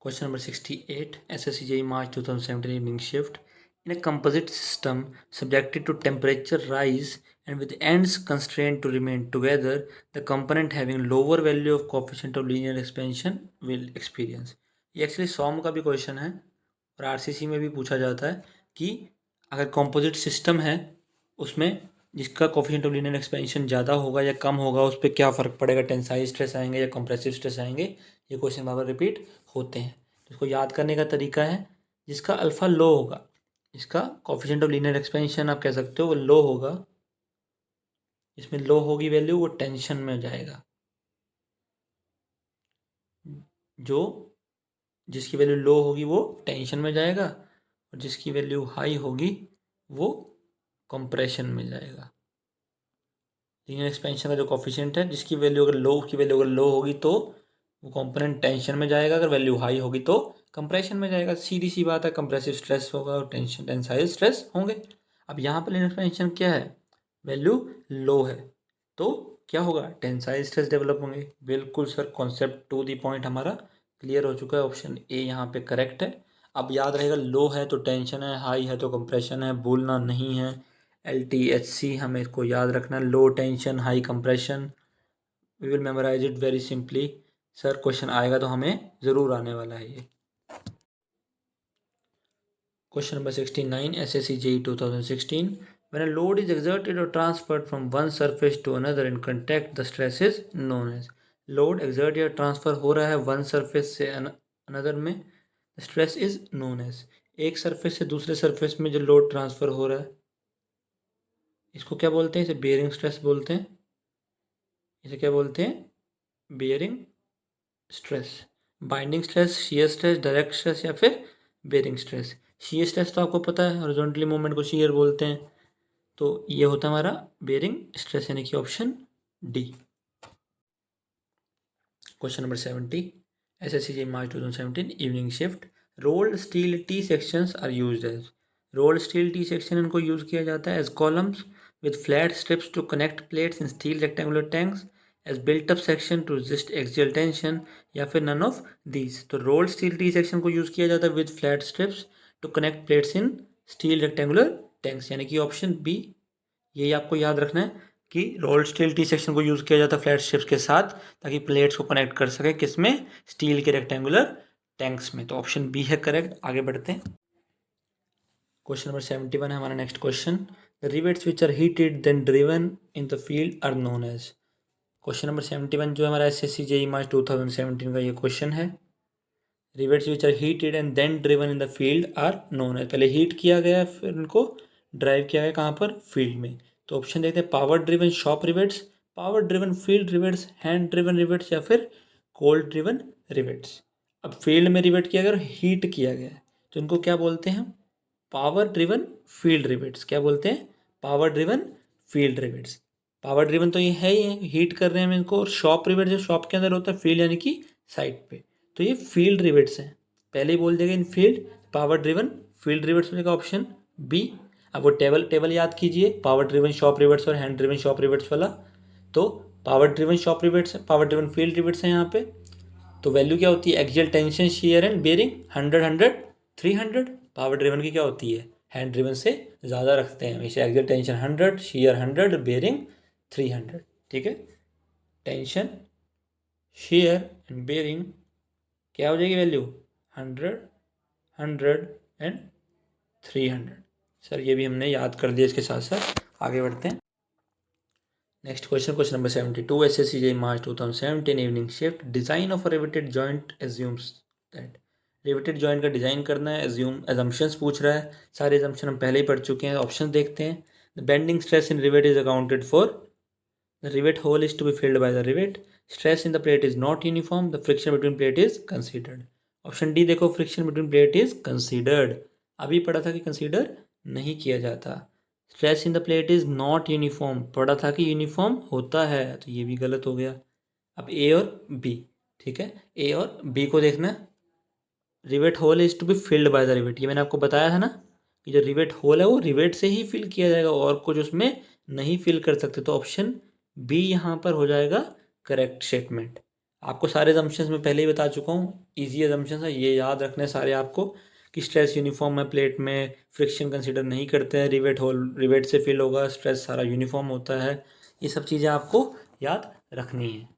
Question number 68, SSC JEE March 2017 evening shift. In a composite system subjected to temperature rise and with ends constrained to remain together, the component having lower value of coefficient of linear expansion will experience। ये actually सॉम का भी question है और RCC में भी पूछा जाता है कि अगर कॉम्पोजिट सिस्टम है उसमें जिसका कोफिशिएंट ऑफ लीनियर एक्सपेंशन ज़्यादा होगा या कम होगा, उस पर क्या फ़र्क पड़ेगा, टेंसाइल स्ट्रेस आएंगे या कंप्रेसिव स्ट्रेस आएंगे। ये क्वेश्चन बार बार रिपीट होते हैं, तो इसको याद करने का तरीका है, जिसका अल्फ़ा लो होगा, इसका कोफिशिएंट ऑफ लीनियर एक्सपेंशन आप कह सकते हो वो लो होगा, इसमें लो होगी वैल्यू वो टेंशन में जाएगा, जो जिसकी वैल्यू लो होगी वो टेंशन में जाएगा और जिसकी वैल्यू हाई होगी वो कंप्रेशन में जाएगा। लीनियर एक्सपेंशन का जो कोफिशिएंट है, जिसकी वैल्यू अगर लो की वैल्यू अगर लो होगी तो वो कंपोनेंट टेंशन में जाएगा, अगर वैल्यू हाई होगी तो कंप्रेशन में जाएगा। सीधी सी बात है, कंप्रेसिव स्ट्रेस होगा और टेंसाइल स्ट्रेस होंगे। अब यहाँ पर लीनियर एक्सपेंशन क्या है, वैल्यू लो है, तो क्या होगा, टेंसाइल स्ट्रेस डेवलप होंगे। बिल्कुल sir, concept to the point हमारा क्लियर हो चुका है, ऑप्शन ए यहाँ पे करेक्ट है। अब याद रहेगा, लो है तो टेंशन है, हाई है तो कंप्रेशन है, भूलना नहीं है। LTHC हमें इसको याद रखना, low tension high compression, we will memorize it very simply. Sir question आएगा तो हमें ज़रूर आने वाला है ये। Question number 69, SSC JEE 2016, when a load is exerted or transferred from one surface to another in contact, the stress is known as। Load exert या transfer हो रहा है वन सरफेस से अनदर में, स्ट्रेस इज नोन एज, एक surface से दूसरे surface में जो लोड ट्रांसफर हो रहा है इसको क्या बोलते हैं? इसे बेयरिंग स्ट्रेस बोलते हैं। इसे क्या बोलते हैं? Bearing stress. Binding stress, shear stress, direct stress या फिर बेयरिंग स्ट्रेस। शियर स्ट्रेस तो आपको पता है, हॉरिजॉन्टली मूवमेंट को शियर बोलते हैं। तो ये होता है हमारा बेयरिंग स्ट्रेस, यानी कि option D. Question number 70, SSCJ March 2017 evening shift. Rolled steel T sections are used as. Rolled steel T section इनको यूज किया जाता है as columns with flat strips to connect plates in steel rectangular tanks as built up section to resist axial tension, या फिर none of these। तो rolled steel T section को use किया जाता है with flat strips to connect plates in steel rectangular tanks, यानी कि option B. यही आपको याद रखना है कि रोल्ड स्टील टी सेक्शन को यूज किया जाता है फ्लैट स्ट्रिप्स के साथ, ताकि प्लेट्स को कनेक्ट कर सके किसमें? स्टील के रेक्टेंगुलर टैंक्स में। तो ऑप्शन बी है करेक्ट। आगे बढ़ते हैं। क्वेश्चन नंबर 71 है हमारा next question. The rivets which are heated then driven in the field are known as. Question number 71 जो है हमारा SSC JEE मार्च 2017 का ये क्वेश्चन है। Rivets which are heated and then driven in the field are known as. पहले heat किया गया है, फिर उनको ड्राइव किया गया कहाँ पर? फील्ड में। तो ऑप्शन देखते हैं, power driven shop rivets, power driven field rivets, hand driven rivets या फिर कोल्ड ड्रिवन रिवेट्स। अब फील्ड में रिवेट किया गया और हीट किया गया है, तो इनको क्या बोलते हैं? Power driven field rivets. क्या बोलते हैं? Power driven field rivets. Power driven तो ये है ही, हीट कर रहे हैं हम इनको। और शॉप रिवेट जो शॉप के अंदर होता है, फील्ड यानी कि साइड पे, तो ये फील्ड रिवेट्स हैं। पहले ही बोल देगा in field, power driven field rivets हो जाएगा ऑप्शन बी। अब वो टेबल याद कीजिए, पावर ड्रिवन शॉप रिवेट्स और हैंड ड्रिवन शॉप रिवेट्स वाला। तो power driven shop rivets, power driven field rivets हैं यहाँ पे। तो वैल्यू क्या होती है? Axial tension, shear and bearing 100 100 300। Power driven की क्या होती है? हैंड ड्रिवन से ज़्यादा रखते हैं हमेशा। Axial tension 100, shear 100, bearing 300। ठीक है, टेंशन, शियर एंड बेयरिंग क्या हो जाएगी वैल्यू? 100 100 एंड 300। सर ये भी हमने याद कर दिया। इसके साथ साथ आगे बढ़ते हैं। Next question, question number 72, SSC JEE March 2017 evening shift. Design of riveted joint assumes that. Riveted joint का डिजाइन करना है, एजम्पशंस पूछ रहा है। सारे एजम्पशन हम पहले ही पढ़ चुके हैं। ऑप्शन देखते हैं। The bending stress in rivet is accounted for. The rivet hole is to be filled by the rivet. Stress in the plate is not uniform. The friction between plate is considered. Option D देखो, friction between plate is considered. अभी पढ़ा था कि consider नहीं किया जाता। Stress in the plate is not uniform, पढ़ा था कि यूनिफॉर्म होता है, तो ये भी गलत हो गया। अब ए और बी, ठीक है, ए और बी को देखना है। Rivet hole is to be filled by the rivet, ये मैंने आपको बताया था ना कि जो रिवेट होल है वो रिवेट से ही फिल किया जाएगा, और कुछ उसमें नहीं फिल कर सकते। तो ऑप्शन बी यहाँ पर हो जाएगा करेक्ट स्टेटमेंट। आपको सारे जम्पशंस में पहले ही बता चुका हूँ, ईजी एजम्पशंस है, ये याद रखने सारे आपको कि स्ट्रेस यूनिफॉर्म है प्लेट में, फ्रिक्शन कंसीडर नहीं करते हैं, रिवेट होल रिवेट से फिल होगा, स्ट्रेस सारा यूनिफॉर्म होता है। ये सब चीज़ें आपको याद रखनी है।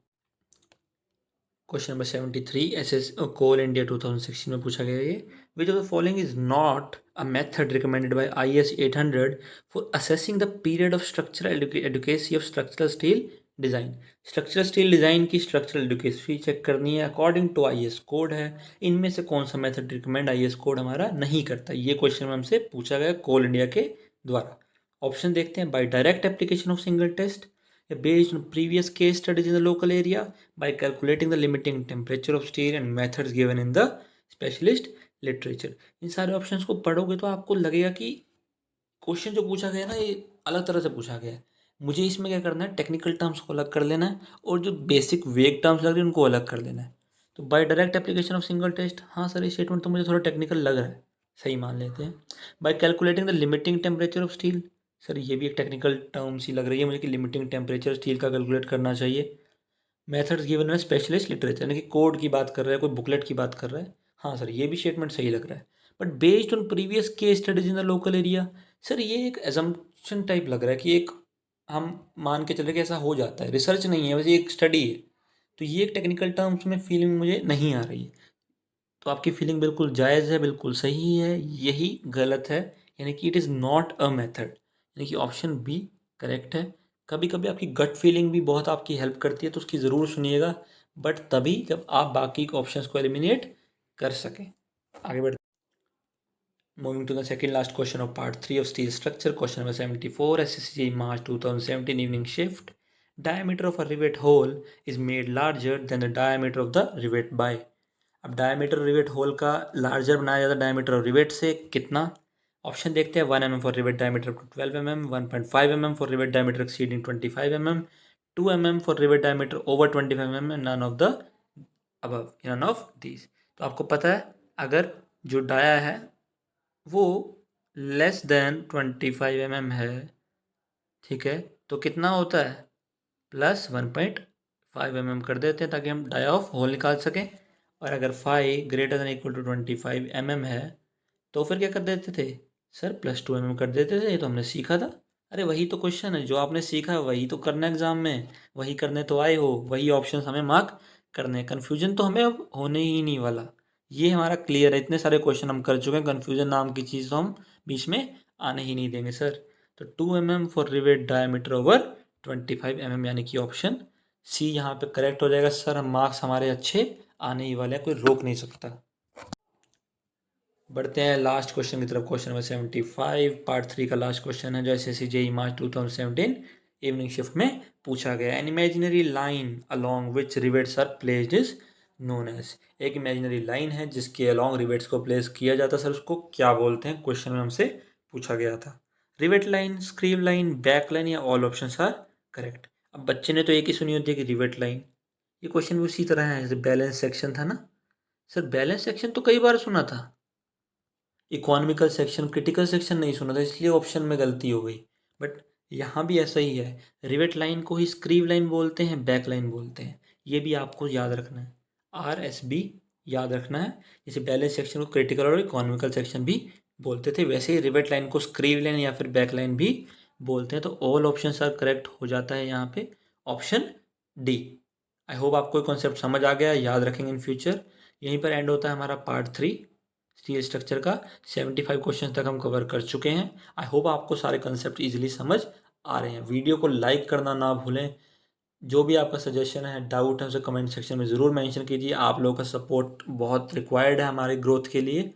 क्वेश्चन नंबर 73 SS कोल इंडिया 2016 में पूछा गया ये। विच of the following is not a method recommended by IS 800 for assessing the period of structural adequacy of structural steel design. Structural steel design की स्ट्रक्चरल एडुकेसी चेक करनी है, according to IS code है। इनमें से कौन सा method recommend IS code हमारा नहीं करता? ये क्वेश्चन हमसे पूछा गया कोल इंडिया के द्वारा। ऑप्शन देखते हैं, by direct application of single test, based on previous case studies in the local area, by calculating the limiting temperature of steel and methods given in the specialist literature। इन सारे options को पढ़ोगे तो आपको लगेगा कि question जो पूछा गया है ना, ये अलग तरह से पूछा गया है। मुझे इसमें क्या करना है, टेक्निकल टर्म्स को अलग कर लेना है, और जो बेसिक वेग टर्म्स लग रहे हैं उनको अलग कर लेना है। तो by direct application of single test, हाँ सर ये स्टेटमेंट तो मुझे थोड़ा टेक्निकल लग रहा है, सही मान लेते हैं। Bye calculating the limiting temperature of steel, sir ये भी एक टेक्निकल टर्म सी लग रही है मुझे कि लिमिटिंग टेम्परेचर स्टील का कैलकुलेट करना चाहिए। मेथड्स गिवन है स्पेशलिस्ट लिटरेचर, यानी कि कोड की बात कर रहा है, कोई बुकलेट की बात कर रहा है। हाँ सर ये भी स्टेटमेंट सही लग रहा है। But based on previous case studies in the local area, sir ये एक एजम्पशन टाइप लग रहा है कि एक हम मान के चल रहे कि ऐसा हो जाता है, रिसर्च नहीं है, वैसे एक स्टडी है। तो ये एक टेक्निकल टर्म्स में फीलिंग मुझे नहीं आ रही है। तो आपकी फीलिंग बिल्कुल जायज़ है, बिल्कुल सही है, यही गलत है, यानी कि it is not a method, यानी कि ऑप्शन बी करेक्ट है। कभी कभी आपकी गट फीलिंग भी बहुत आपकी हेल्प करती है, तो उसकी ज़रूर सुनिएगा, बट तभी जब आप बाकी ऑप्शंस को एलिमिनेट कर सकें। आगे बढ़ते, moving to the second last question of part 3 of steel structure, question number 74, SSC March 2017 evening shift. Diameter of a rivet hole is made larger than the diameter of the rivet by. अब diameter rivet whole का larger बनाया जाता है diameter of rivet से कितना। Option देखते हैं, 1 mm for rivet diameter up to 12 mm, 1.5 mm for rivet diameter exceeding 25 mm, 2 mm for rivet diameter over 25 mm, none of the above, none of these. तो आपको पता है अगर जो डाया है वो लेस देन 25 mm है, ठीक है, तो कितना होता है, प्लस 1.5 mm कर देते हैं ताकि हम डाया ऑफ होल निकाल सकें। और अगर 5 greater than equal to 25 mm है तो फिर क्या कर देते थे सर, +2 mm कर देते थे। ये तो हमने सीखा था। अरे वही तो क्वेश्चन है, जो आपने सीखा वही तो करना है एग्जाम में, वही करने तो आए हो, वही ऑप्शन हमें मार्क करने हैं। कन्फ्यूजन तो हमें अब होने ही नहीं वाला, ये हमारा क्लियर है। इतने सारे क्वेश्चन हम कर चुके हैं, कन्फ्यूजन नाम की चीज़ तो हम बीच में आने ही नहीं देंगे सर। तो 2 mm for rivet diameter over 25 mm, यानी कि ऑप्शन सी यहाँ पे करेक्ट हो जाएगा सर। हम मार्क्स हमारे अच्छे आने ही वाले हैं, कोई रोक नहीं सकता। बढ़ते हैं लास्ट क्वेश्चन की तरफ, क्वेश्चन नंबर 75, पार्ट 3 का लास्ट क्वेश्चन है जो SSC JEE March 2017 evening shift में पूछा गया। An imaginary line along which rivets are placed is known as. एक इमेजिनरी लाइन है जिसके अलोंग रिवेट्स को प्लेस किया जाता है सर, उसको क्या बोलते हैं, क्वेश्चन में हमसे पूछा गया था। Rivet line, screw line, back line या ऑल ऑप्शंस आर करेक्ट। अब बच्चे ने तो एक ही सुनी होती है कि रिवेट लाइन। ये क्वेश्चन भी उसी तरह है जैसे बैलेंस सेक्शन था ना सर, बैलेंस सेक्शन तो कई बार सुना था, इकोनॉमिकल सेक्शन, क्रिटिकल सेक्शन नहीं सुना था, इसलिए ऑप्शन में गलती हो गई। बट यहाँ भी ऐसा ही है, रिवेट लाइन को ही स्क्रीव लाइन बोलते हैं, बैक लाइन बोलते हैं, ये भी आपको याद रखना है, RSB याद रखना है। जैसे बैलेंस सेक्शन को क्रिटिकल और इकोनॉमिकल सेक्शन भी बोलते थे, वैसे ही रिवेट लाइन को स्क्रीव लाइन या फिर बैक लाइन भी बोलते हैं। तो ऑल ऑप्शन आर करेक्ट हो जाता है यहाँ पे ऑप्शन डी। आई होप आपको कॉन्सेप्ट समझ आ गया, याद रखेंगे इन फ्यूचर। यहीं पर एंड होता है हमारा पार्ट 3 स्टील स्ट्रक्चर का। 75 क्वेश्चन तक हम कवर कर चुके हैं। आई होप आपको सारे कंसेप्ट इजीली समझ आ रहे हैं। वीडियो को लाइक करना ना भूलें। जो भी आपका सजेशन है, डाउट है, उसे कमेंट सेक्शन में ज़रूर मेंशन कीजिए। आप लोगों का सपोर्ट बहुत रिक्वायर्ड है हमारे ग्रोथ के लिए।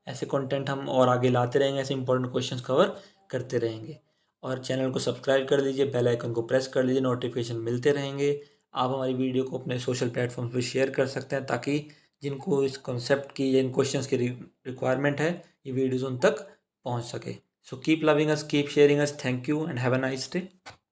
ऐसे कंटेंट हम और आगे लाते रहेंगे, ऐसे इंपॉर्टेंट क्वेश्चंस कवर करते रहेंगे। और चैनल को सब्सक्राइब कर लीजिए, बेल आइकन को प्रेस कर लीजिए, नोटिफिकेशन मिलते रहेंगे। आप हमारी वीडियो को अपने सोशल प्लेटफॉर्म पर शेयर कर सकते हैं ताकि जिनको इस कॉन्सेप्ट की या इन क्वेश्चंस की रिक्वायरमेंट है, ये वीडियोज़ उन तक पहुंच सके। So keep loving us, keep sharing us. Thank you and have a nice day.